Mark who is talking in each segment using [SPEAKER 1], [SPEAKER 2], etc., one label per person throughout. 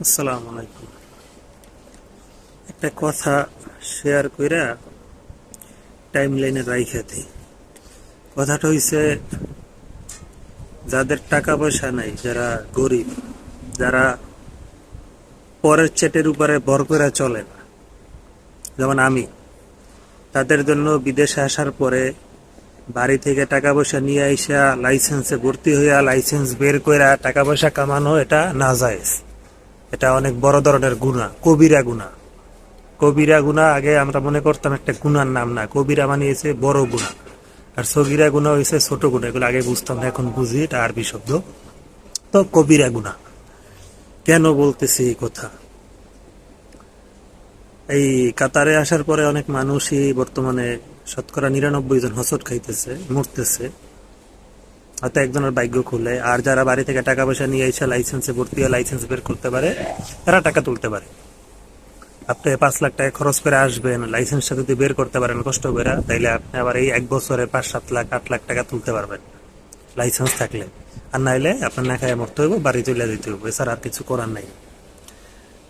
[SPEAKER 1] আসসালামু আলাইকুম। একটা কথা শেয়ার কইরা টাইম লাইনে রাইখা দেই। কথাটা হইছে, যাদের টাকা পয়সা নাই, যারা গরিব, যারা পরের চেটের উপরে ভর করে চলে না, যেমন আমি, তাদের জন্য বিদেশে আসার পরে বাড়ি থেকে টাকা পয়সা নিয়ে আইসা লাইসেন্সে ভর্তি হইয়া লাইসেন্স বের কইরা টাকা পয়সা কামানো এটা নাজায়েজ। এটা অনেক বড় ধরনের গুনাহ, কবিরা গুনাহ। কবিরা গুনাহ আগে আমরা মনে করতাম একটা গুনার নাম, না, কবিরা মানে হচ্ছে বড় গুনাহ, আর সগিরা গুনাহ হয়েছে ছোট গুনাহ। এগুলো আগে বুঝতাম না, এখন বুঝি, এটা আরবি শব্দ। তো কবিরা গুনাহ কেন বলতেছি এই কথা? এই কাতারে আসার পরে অনেক মানুষই বর্তমানে শতকরা 99 জন হোঁচট খাইতেছে, মরতেছে। হয়তো একজনের ভাগ্য খুলে, আর যারা বাড়ি থেকে টাকা পয়সা নিয়ে এসে লাইসেন্সে ভর্তি হয়ে লাইসেন্স বের করতে পারে, তারা টাকা তুলতে পারে। আপনি 5 লাখ টাকা খরচ করে আসবেন, লাইসেন্সটা যদি বের করতে পারেন কষ্ট করে, তাইলে আপনি আবার এই 1 বছরে 5-7 লাখ 8 লাখ টাকা তুলতে পারবেন লাইসেন্স থাকলে। আর নাইলে আপনার না খায় মরতে হইব, বাড়ি চলে দিতে হইব, এছাড়া আর কিছু করার নাই।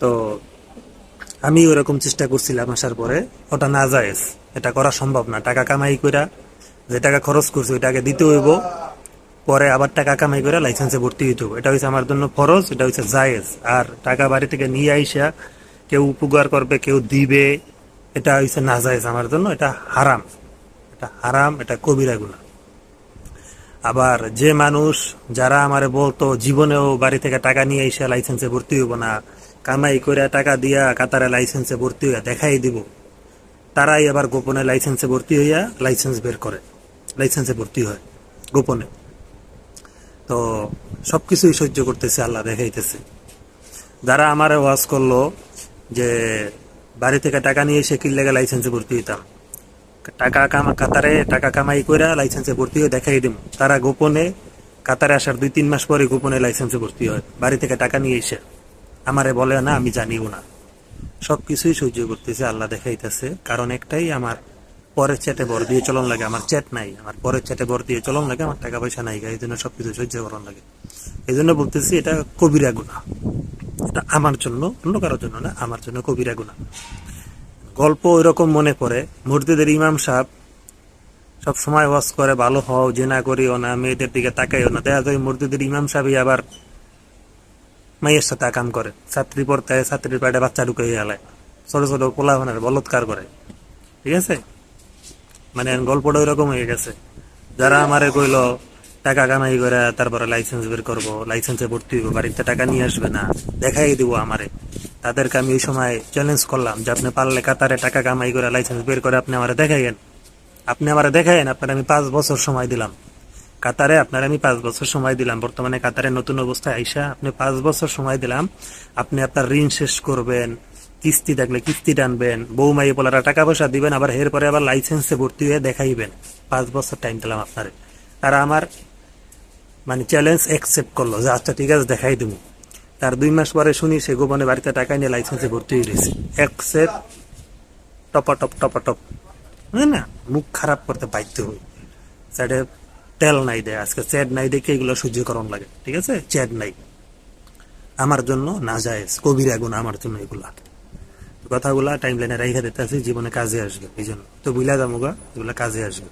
[SPEAKER 1] তো আমি ওরকম চেষ্টা করছিলাম আসার পরে, ওটা না জায়েজ, এটা করা সম্ভব না। টাকা কামাই কইরা যে টাকা খরচ করছি ওইটা আগে দিতে হইব, পরে আবার টাকা কামাই করে লাইসেন্সে ভর্তি হইতে হবে। এটা হচ্ছে আমার জন্য ফরজ, এটা হচ্ছে জায়েজ। আর টাকা বাড়ি থেকে নিয়ে আইসা কেউ উপকার করবে, কেউ দিবে, এটা হচ্ছে না জায়েজ আমার জন্য, এটা হারাম। এটা হারাম, এটা কবিরা গুনাহ। আবার যে মানুষ, যারা আমারে বলতো জীবনেও বাড়ি থেকে টাকা নিয়ে এসে লাইসেন্সে ভর্তি হইব না, কামাই করে টাকা দিয়া কাতারে লাইসেন্সে ভর্তি হইয়া দেখাই দিব, তারাই আবার গোপনে লাইসেন্সে ভর্তি হইয়া লাইসেন্স বের করে, লাইসেন্সে ভর্তি হয় গোপনে। তো সবকিছুই সহ্য করতেছে, আল্লাহ দেখাইতেছে। যারা আমারে ওয়াজ করলো যে বাড়ি থেকে টাকা নিয়ে এসে কি লেগে লাইসেন্সে ভর্তি হইতাম, কাতারে টাকা কামাই করে লাইসেন্সে ভর্তি হয়ে দেখাই দিব, তারা গোপনে কাতারে আসার 2-3 মাস পরে গোপনে লাইসেন্সে ভর্তি হয় বাড়ি থেকে টাকা নিয়ে এসে। আমারে বলে না, আমি জানিও না। সবকিছুই সহ্য করতেছে, আল্লাহ দেখাইতেছে। কারণ একটাই, আমার পরের চ্যাটে ভর দিয়ে চলন লাগে। আমার চ্যাট নাই, আমার পরের চ্যাটে ভর দিয়ে চলন লাগে, আমার টাকা পয়সা নাই, এই জন্য সবকিছু সহ্য করার লাগে। এই জন্য বলতেছি, এটা কবিরা গুনাহ। এটা আমার জন্য, অন্য কারোর জন্য না, আমার জন্য কবিরা গুনাহ। গল্প ওইরকম মনে পড়ে, মসজিদের ইমাম সাহেব সব সময় ওয়াজ করে, ভালো হও, জেনা করিও না, মেয়েদের দিকে তাকাইও না। দেখা যায় মসজিদের ইমাম সাহেবই আবার মাইয়ের সাথে কাম করে, ছাত্রী পড়তে, ছাত্রীর পেটে বাচ্চা ঢুকে গেলায়, ছোট ছোট পোলাপানের বলৎকার করে। ঠিক আছে, মানে গল্পটা ওইরকম হয়ে গেছে। যারা আমারে কইল টাকা কামাই করে তারপরে লাইসেন্স বের করবো, লাইসেন্সে ভর্তি হইব, বাড়িতে টাকা নিয়ে আসবে না, দেখাই দিব আমারে, তাদেরকে আমি ওই সময় চ্যালেঞ্জ করলাম যে আপনি পারলে কাতারে টাকা কামাই করে লাইসেন্স বের করে আপনি আমারে দেখাইয়েন। আপনি আমারে দেখাইয়েন, আপনার আমি 5 বছর সময় দিলাম। কাতারে আপনার আমি 5 বছর সময় দিলাম। বর্তমানে কাতারে নতুন অবস্থায় আইসা আপনি 5 বছর সময় দিলাম। আপনি আপনার ঋণ শেষ করবেন, কিস্তি থাকলে কিস্তি টানবেন, বউ মাইয়ে পোলারা টাকা পয়সা দিবেন, আবার এর পরে আবার লাইসেন্সে ভর্তি হয়ে দেখাইবেন। 5 বছর টাইম দিলাম আপনারে। তারা আমার মানে চ্যালেঞ্জ অ্যাকসেপ্ট করলো যে আচ্ছা ঠিক আছে, দেখাই দেবো। তার 2 মাস পরে শুনি সে গোপনে বাড়িতে টাকা নিয়ে লাইসেন্সে ভর্তি হয়ে গেছে। অ্যাকসেপ্ট, টপাটপ টপাটপ, বুঝলেন না? মুখ খারাপ করতে বাধ্য হই। সাইডে তেল নাই দেয়, আজকে চ্যাট নাই দেখে এগুলো সহ্য করণ লাগে। ঠিক আছে, চ্যাট নাই আমার জন্য নাজায়েজ, কবিরা গুনাহ আমার জন্য এগুলা। কথাগুলা টাইম লাইনে রেখে দিতে আছে, জীবনে কাজে আসবে। এই জন্য তো বুঝলা যামুগা, এগুলা কাজে আসবে।